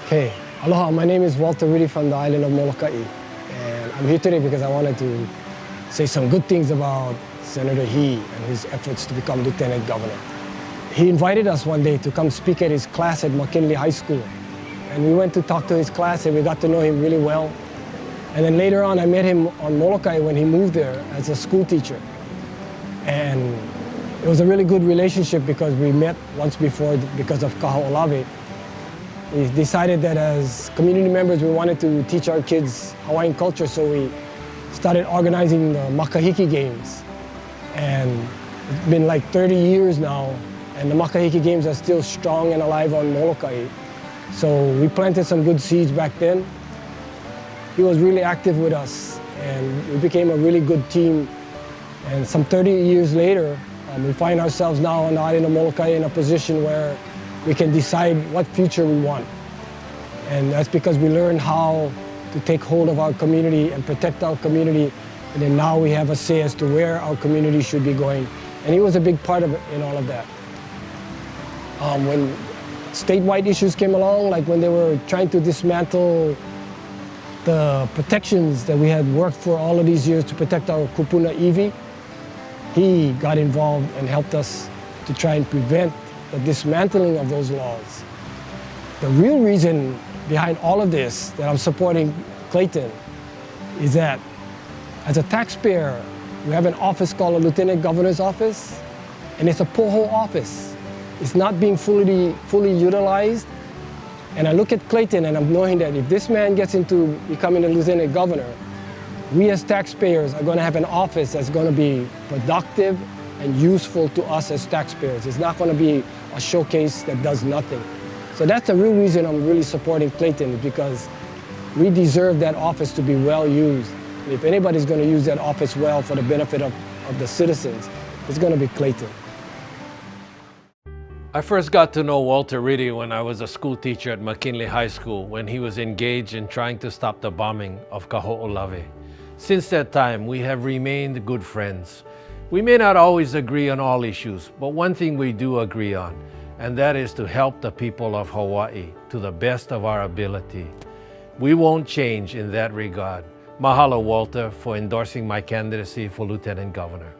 Okay, aloha, my name is Ritte from the island of Molokai, and I'm here today because I wanted to say some good things about Senator He and his efforts to become Lieutenant Governor. He invited us one day to come speak at his class at McKinley High School, and we went to talk to his class and we got to know him really well. And then later on, I met him on Molokai when he moved there as a school teacher. And it was a really good relationship because we met once before because of Kaho'olawe. We decided that as community members, we wanted to teach our kids Hawaiian culture, so we started organizing the Makahiki Games. And it's been like 30 years now, and the Makahiki Games are still strong and alive on Molokai. So we planted some good seeds back then. He was really active with us, and we became a really good team. And some 30 years later, we find ourselves now on the island of Molokai in a position where we can decide what future we want. And that's because we learned how to take hold of our community and protect our community. And then now we have a say as to where our community should be going. And he was a big part of it in all of that. When statewide issues came along, like when they were trying to dismantle the protections that we had worked for all of these years to protect our kupuna iwi, he got involved and helped us to try and prevent the dismantling of those laws. The real reason behind all of this that I'm supporting Clayton is that as a taxpayer, we have an office called a Lieutenant Governor's Office, and it's a poho office. It's not being fully utilized. And I look at Clayton and I'm knowing that if this man gets into becoming a Lieutenant Governor, we as taxpayers are going to have an office that's going to be productive and useful to us as taxpayers. It's not going to be a showcase that does nothing. So that's the real reason I'm really supporting Clayton, because we deserve that office to be well used. If anybody's going to use that office well for the benefit of the citizens, it's going to be Clayton. I first got to know Walter Ritte when I was a school teacher at McKinley High School when he was engaged in trying to stop the bombing of Kaho'olawe. Since that time, we have remained good friends. We may not always agree on all issues, but one thing we do agree on, and that is to help the people of Hawaii to the best of our ability. We won't change in that regard. Mahalo, Walter, for endorsing my candidacy for Lieutenant Governor.